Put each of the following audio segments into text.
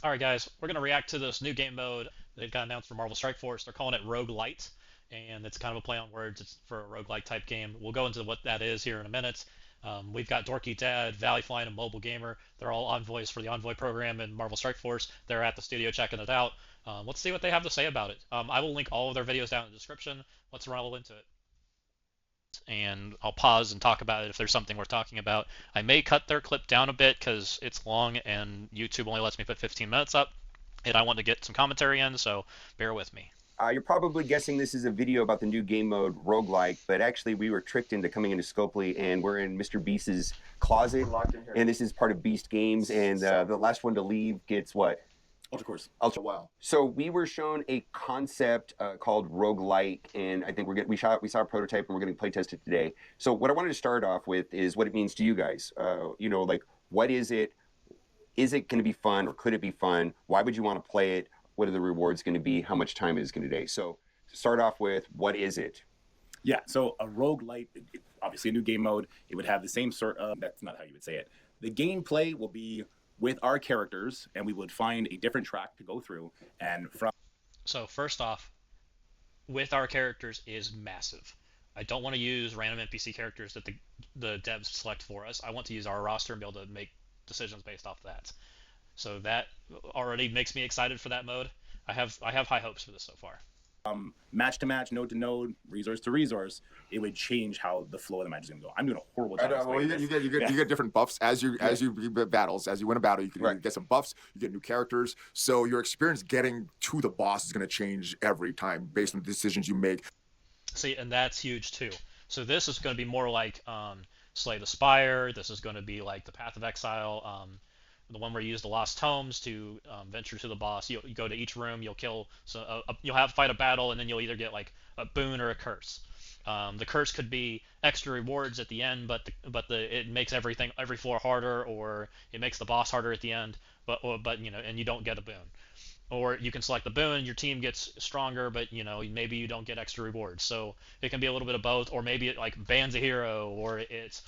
All right, guys, we're going to react to this new game mode that got announced for Marvel Strike Force. They're calling it roguelite, and it's kind of a play on words. It's for a roguelike type game. We'll go into what that is here in a minute. We've got Dorky Dad, Valley Flying, and Mobile Gamer. They're all envoys for the Envoy program in Marvel Strike Force. They're at the studio checking it out. Let's see what they have to say about it. I will link all of their videos down in the description. Let's roll into it. And I'll pause and talk about it if there's something worth talking about. I may cut their clip down a bit because it's long and YouTube only lets me put 15 minutes up, and I want to get some commentary in, so bear with me. You're probably guessing this is a video about the new game mode roguelike, but actually we were tricked into coming into Scopely, and we're in Mr. Beast's closet, and this is part of Beast Games, and the last one to leave gets what? Ultra course. Ultra. Wow. So we were shown a concept called roguelike, and I think we saw a prototype, and we're going to play test it today. So what I wanted to start off with is what it means to you guys. Like, what is it? Is it going to be fun, or could it be fun? Why would you want to play it? What are the rewards going to be? How much time is going to take? So to start off with, what is it? Yeah, so a roguelite, obviously a new game mode, it would have the same sort of, that's not how you would say it. The gameplay will be with our characters, and we would find a different track to go through. And from So first off, with our characters is massive. I don't want to use random NPC characters that the devs select for us. I want to use our roster and be able to make decisions based off that. So that already makes me excited for that mode. I have high hopes for this so far. match to match, node to node, resource to resource, it would change how the flow of the match is going to go. I'm doing a horrible job. Well, you get different buffs as you battles. As you win a battle, you can get some buffs. You get new characters. So your experience getting to the boss is going to change every time based on the decisions you make. See, and that's huge too. So this is going to be more like Slay the Spire. This is going to be like the Path of Exile. The one where you use the lost tomes to venture to the boss. You go to each room, you'll kill, so you'll have fight a battle, and then you'll either get like a boon or a curse. The curse could be extra rewards at the end, but it makes every floor harder, or it makes the boss harder at the end. But and you don't get a boon. Or you can select the boon, your team gets stronger, but maybe you don't get extra rewards. So it can be a little bit of both, or maybe it like bans a hero, or it's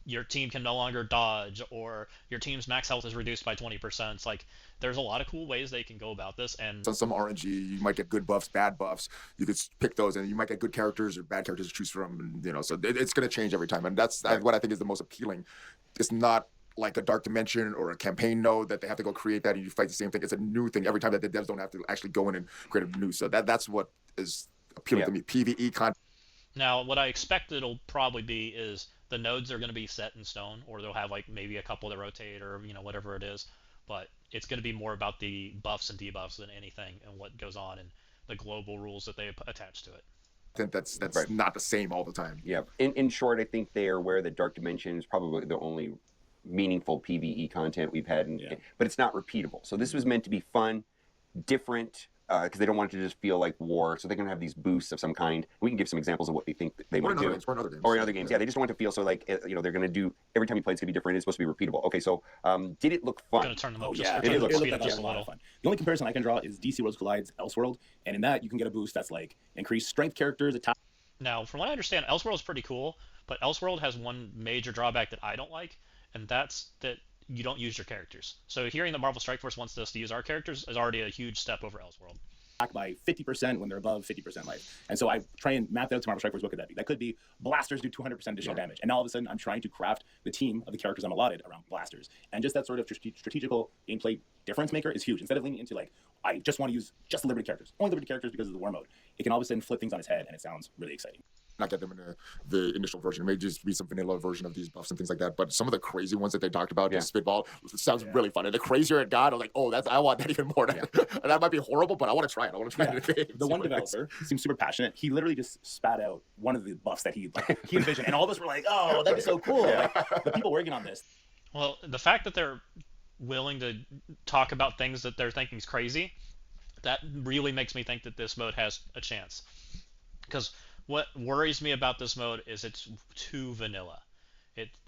your team can no longer dodge, or your team's max health is reduced by 20%. It's like there's a lot of cool ways they can go about this. And So some RNG, you might get good buffs, bad buffs. You could pick those, and you might get good characters or bad characters to choose from. And so it's going to change every time, and that's what I think is the most appealing. It's not like a dark dimension or a campaign node that they have to go create that and you fight the same thing. It's a new thing every time that the devs don't have to actually go in and create a new. So that's what is appealing to me. PVE content. now what I expect it'll probably be is the nodes are going to be set in stone, or they'll have like maybe a couple that rotate, or whatever it is. But it's going to be more about the buffs and debuffs than anything, and what goes on, and the global rules that they attach to it. That's Right. not the same all the time. Yeah. In short, I think they are aware that Dark Dimension is probably the only meaningful PVE content we've had, but it's not repeatable. So this was meant to be fun, different, because they don't want it to just feel like war. So they're going to have these boosts of some kind. We can give some examples of what they think they might do. Or in other games. Or in other games. Yeah, they just want it to feel so like, they're going to do, every time you play it's going to be different. It's supposed to be repeatable. Okay, so did it look I'm fun? going to turn them up Oh just, yeah, or turn it them looked speed up like just a a lot little. of fun. The only comparison I can draw is DC Worlds Collides Elseworld, and in that you can get a boost that's like increased strength characters, attack. Now, from what I understand, Elseworld's pretty cool, but Elseworld has one major drawback that I don't like, and that's that you don't use your characters. So hearing that Marvel Strike Force wants us to use our characters is already a huge step over Elseworld. By 50% when they're above 50% life. And so I try and map that out to Marvel Strike Force. What could that be? That could be blasters do 200% additional damage. And now all of a sudden I'm trying to craft the team of the characters I'm allotted around blasters. And just that sort of strategical gameplay difference maker is huge. Instead of leaning into like, I just want to use just Liberty characters, only Liberty characters because of the war mode, it can all of a sudden flip things on its head, and it sounds really exciting. Not get them in the initial version. It may just be some vanilla version of these buffs and things like that. But some of the crazy ones that they talked about, just spitball, sounds really fun. And the crazier it got, I'm like, oh, I want that even more. And that might be horrible, but I want to try it. I want to try it. The one developer seems super passionate. He literally just spat out one of the buffs that he envisioned, and all of us were like, oh, that'd be so cool. Like, the people working on this. Well, the fact that they're willing to talk about things that they're thinking is crazy, that really makes me think that this mode has a chance. Because what worries me about this mode is it's too vanilla.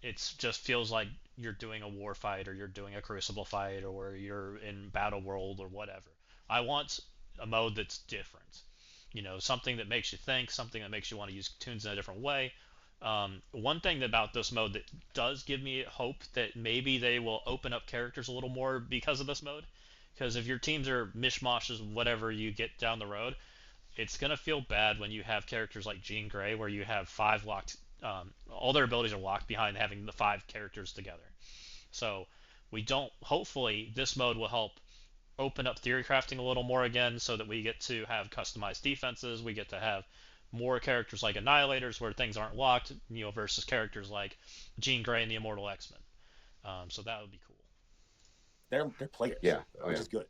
It's just feels like you're doing a war fight, or you're doing a crucible fight, or you're in battle world or whatever. I want a mode that's different. Something that makes you think, something that makes you want to use tunes in a different way. One thing about this mode that does give me hope that maybe they will open up characters a little more because of this mode, Because if your teams are mishmashes, whatever you get down the road, it's gonna feel bad when you have characters like Jean Grey, where you have five locked, all their abilities are locked behind having the five characters together. So we don't. Hopefully, this mode will help open up theory crafting a little more again, so that we get to have customized defenses. We get to have more characters like Annihilators, where things aren't locked, versus characters like Jean Grey and the Immortal X-Men. So that would be cool. They're players. Yeah. Which is good.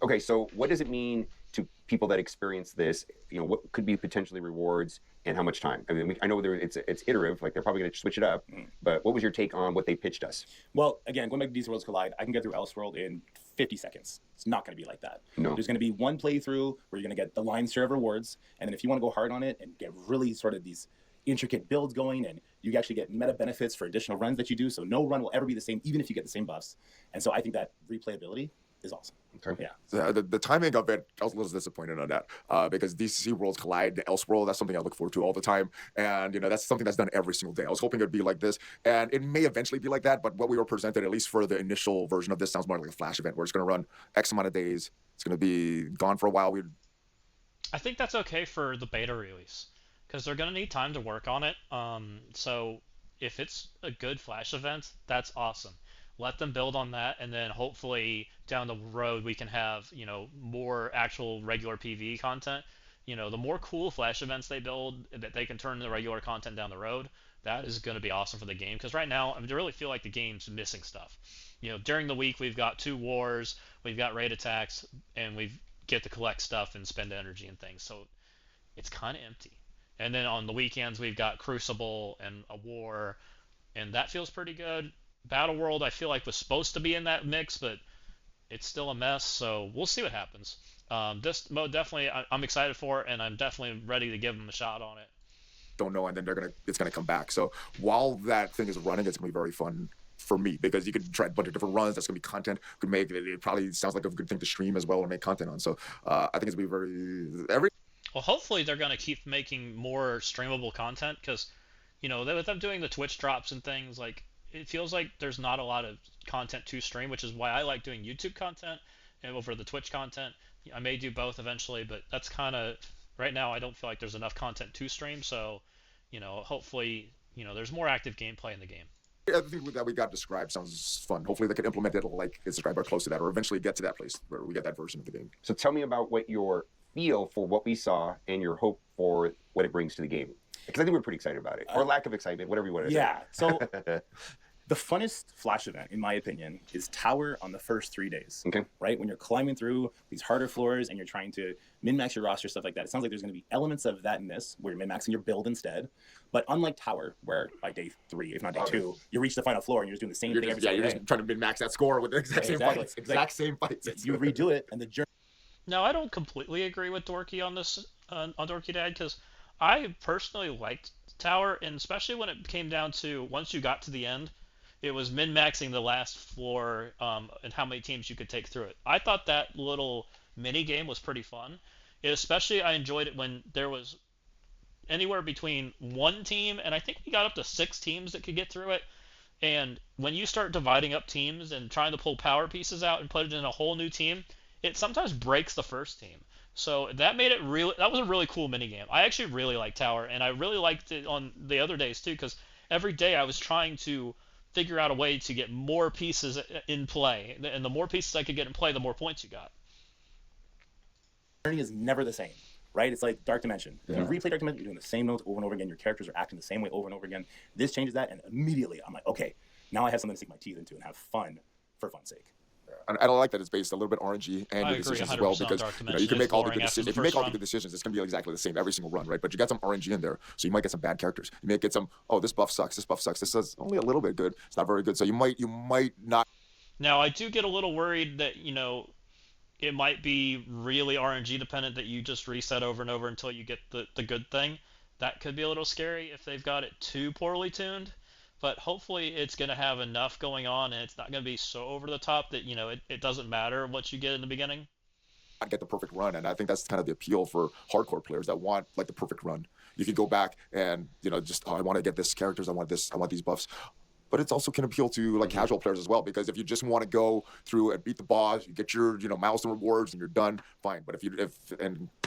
Okay, so what does it mean to people that experience this? What could be potentially rewards and how much time? I mean, I know it's iterative, like they're probably going to switch it up, but what was your take on what they pitched us? Well, again, going back to These Worlds Collide, I can get through Elseworld in 50 seconds. It's not going to be like that. No. There's going to be one playthrough where you're going to get the lion's share of rewards, and then if you want to go hard on it and get really sort of these intricate builds going, and you actually get meta benefits for additional runs that you do, so no run will ever be the same, even if you get the same buffs. And so I think that replayability is awesome. Okay. Yeah. So the timing of it, I was a little disappointed on that because these Worlds Collide, the Elseworld, that's something I look forward to all the time. And, that's something that's done every single day. I was hoping it'd be like this, and it may eventually be like that, but what we were presented, at least for the initial version of this, sounds more like a flash event where it's going to run X amount of days. It's going to be gone for a while. I think that's okay for the beta release, because they're going to need time to work on it. So if it's a good flash event, that's awesome. Let them build on that, and then hopefully down the road we can have more actual regular PvE content. The more cool flash events they build that they can turn into regular content down the road, that is going to be awesome for the game. Because right now, I really feel like the game's missing stuff. During the week we've got 2 wars, we've got raid attacks, and we get to collect stuff and spend energy and things. So it's kind of empty. And then on the weekends we've got Crucible and a war, and that feels pretty good. Battle World I feel like was supposed to be in that mix, but it's still a mess, so we'll see what happens. This mode definitely I'm excited for, and I'm definitely ready to give them a shot on it. Don't know, and then it's gonna come back. So while that thing is running, it's gonna be very fun for me because you could try a bunch of different runs. That's gonna be content. Could make it probably sounds like a good thing to stream as well and make content on. So I think it's gonna be Well, hopefully they're gonna keep making more streamable content, because with them doing the Twitch drops and things, like it feels like there's not a lot of content to stream, which is why I like doing YouTube content and over the Twitch content. I may do both eventually, but that's kind of right now I don't feel like there's enough content to stream. So hopefully there's more active gameplay in the game. Everything that we got described sounds fun. Hopefully they can implement it like it's described or close to that, or eventually get to that place where we get that version of the game. So tell me about what your feel for what we saw and your hope for what it brings to the game. Because I think we're pretty excited about it, or lack of excitement, whatever you want to say. Yeah. So the funnest flash event, in my opinion, is Tower on the first 3 days. Okay. Right? When you're climbing through these harder floors and you're trying to min-max your roster, stuff like that. It sounds like there's going to be elements of that in this, where you're min-maxing your build instead. But unlike Tower, where by day 3, if not day 2, you reach the final floor and you're just doing the same thing every single day. You're just trying to min-max that score with the exact same fights. Exact same fights. You redo it, and the journey. Now, I don't completely agree with Dorky on this, on Dorky Dad, because I personally liked Tower, and especially when it came down to once you got to the end, it was min-maxing the last floor and how many teams you could take through it. I thought that little mini game was pretty fun. Especially I enjoyed it when there was anywhere between 1 team and I think we got up to 6 teams that could get through it. And when you start dividing up teams and trying to pull power pieces out and put it in a whole new team, it sometimes breaks the first team. So that made it really, that was a really cool mini game. I actually really liked Tower, and I really liked it on the other days too, because every day I was trying to figure out a way to get more pieces in play, and the more pieces I could get in play, the more points you got. Journey is never the same, right? It's like Dark Dimension. Yeah. You replay Dark Dimension, you're doing the same notes over and over again. Your characters are acting the same way over and over again. This changes that, and immediately I'm like, okay, now I have something to sink my teeth into and have fun for fun's sake. And I like that it's based a little bit RNG and your decisions as well, because you can make all the good decisions. If you make all the good decisions, it's going to be exactly the same every single run, right? But you got some RNG in there, so you might get some bad characters. You might get some, oh, this buff sucks, this buff sucks. This is only a little bit good. It's not very good. So you might not. Now I do get a little worried that it might be really RNG dependent, that you just reset over and over until you get the good thing. That could be a little scary if they've got it too poorly tuned. But hopefully it's going to have enough going on, and it's not going to be so over the top that it doesn't matter what you get in the beginning. I get the perfect run, and I think that's kind of the appeal for hardcore players that want like the perfect run. You can go back and just I want to get this characters, I want these buffs. but it also can appeal to like casual players as well. Because if you just want to go through and beat the boss, you get your milestone rewards and you're done, fine. But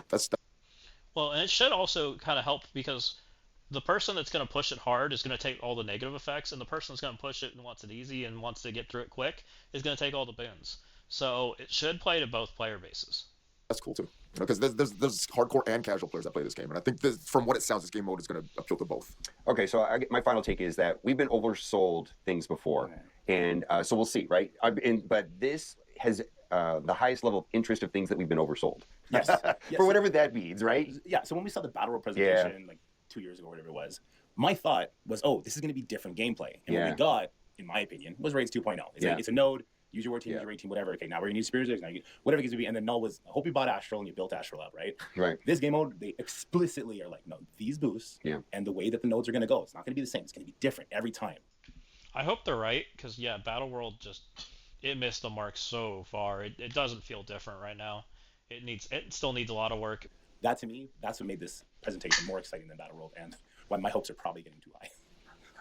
that's Well, and it should also kind of help because the person that's going to push it hard is going to take all the negative effects, and the person that's going to push it and wants it easy and wants to get through it quick is going to take all the boons. So it should play to both player bases. that's cool too. Because there's hardcore and casual players that play this game, and I think from what it sounds, this game mode is going to appeal to both. Okay, so my final take is that we've been oversold things before, and so we'll see, right? But this has the highest level of interest of things that we've been oversold. Yes. For whatever that means, right? Yeah. So when we saw the Battle Royale presentation like 2 years ago, or whatever it was, my thought was, oh, this is going to be different gameplay. And what we got, in my opinion, was Raids 2.0. It's a node. Use your word team, use your raid team, whatever. Okay, now we're gonna use Spears, whatever it gives to be. And then null was, I hope you bought Astral and you built Astral up, right? Right. This game mode, they explicitly are like, no, these boosts and the way that the nodes are gonna go, it's not gonna be the same. It's gonna be different every time. I hope they're right, because yeah, Battle World it missed the mark so far. It doesn't feel different right now. It still needs a lot of work. That to me, that's what made this presentation more exciting than Battle World, and why my hopes are probably getting too high.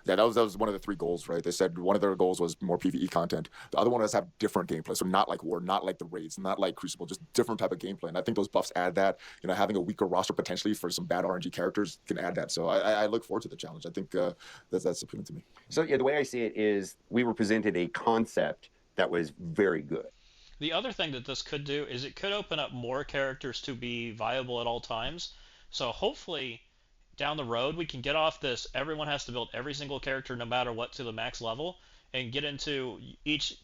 Yeah, that was one of the 3 goals, right? They said one of their goals was more PvE content. The other one was have different gameplay, so not like War, not like the raids, not like Crucible, just different type of gameplay. And I think those buffs add that. Having a weaker roster potentially for some bad RNG characters can add that. So I look forward to the challenge. I think that's appealing to me. So yeah, the way I see it is we were presented a concept that was very good. The other thing that this could do is it could open up more characters to be viable at all times. So hopefully down the road we can get off this everyone has to build every single character no matter what to the max level, and get into each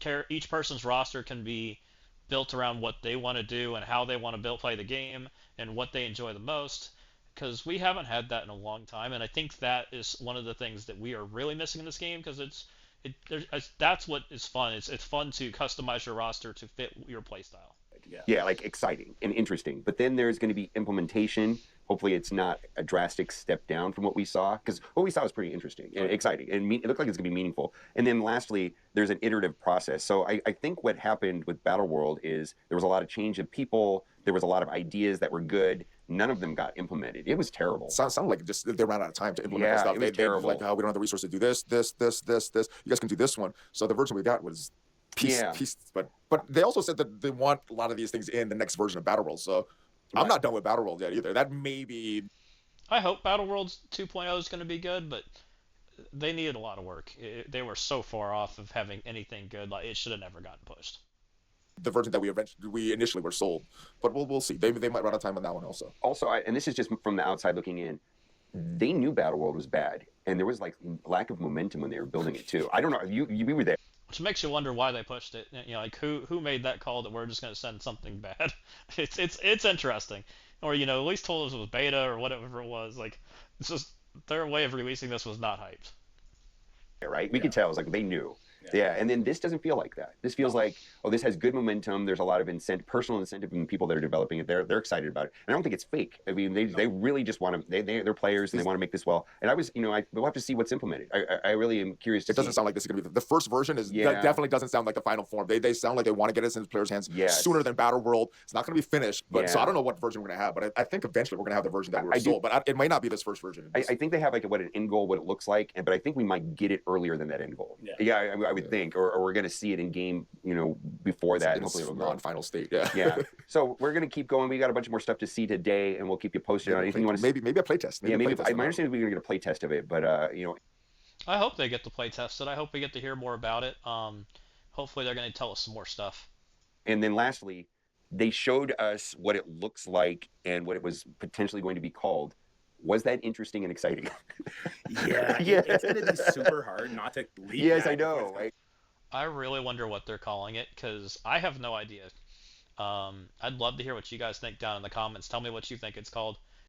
person's roster can be built around what they want to do and how they want to play the game and what they enjoy the most, because we haven't had that in a long time. And I think that is one of the things that we are really missing in this game, because that's what is fun. It's fun to customize your roster to fit your playstyle. Yeah, like exciting and interesting. But then there's going to be implementation. Hopefully it's not a drastic step down from what we saw, because what we saw was pretty interesting and exciting, and it looked like it's going to be meaningful. And then lastly, there's an iterative process. So I think what happened with Battle World is there was a lot of change of people. There was a lot of ideas that were good. None of them got implemented. It was terrible. Sounded like just they ran out of time to implement that stuff. It was terrible. Like, oh, we don't have the resources to do this. You guys can do this one. So the version we got was piece. But they also said that they want a lot of these things in the next version of Battle World. So I'm not done with Battle World yet either. That may be. I hope Battle World 2.0 is going to be good, but they needed a lot of work. They were so far off of having anything good. Like, it should have never gotten pushed. The version that we initially were sold, but we'll see. They might run out of time on that one also. Also, and this is just from the outside looking in, they knew Battle World was bad, and there was like lack of momentum when they were building it too. I don't know. We were there. Which makes you wonder why they pushed it. Like who made that call that we're just going to send something bad? It's interesting. Or at least told us it was beta or whatever it was. Like, it's just their way of releasing this was not hyped. Right? We could tell. It was like they knew. Yeah, and then this doesn't feel like that. This feels like, oh, this has good momentum. There's a lot of personal incentive from the people that are developing it. They're excited about it. And I don't think it's fake. I mean, they really just want to. They're players and they want to make this well. And we'll have to see what's implemented. I really am curious to see. It doesn't sound like this is going to be the first version. That definitely doesn't sound like the final form. They sound like they want to get it in players' hands sooner than Battle World. It's not going to be finished, but so I don't know what version we're going to have. But I think eventually we're going to have the version that we were sold. But it might not be this first version. I think they have like what an end goal, what it looks like, but I think we might get it earlier than that end goal. Yeah, I would think, or we're going to see it in game, before that. And hopefully it'll go on final state. Yeah. So we're going to keep going. We got a bunch more stuff to see today, and we'll keep you posted on anything you want to. Maybe a playtest. My understanding is we're going to get a playtest of it, but I hope they get to play test it. I hope we get to hear more about it. Hopefully they're going to tell us some more stuff. And then lastly, they showed us what it looks like and what it was potentially going to be called. Was that interesting and exciting? It's going to be super hard not to leave. Yes, I know. I really wonder what they're calling it, because I have no idea. I'd love to hear what you guys think down in the comments. Tell me what you think it's called.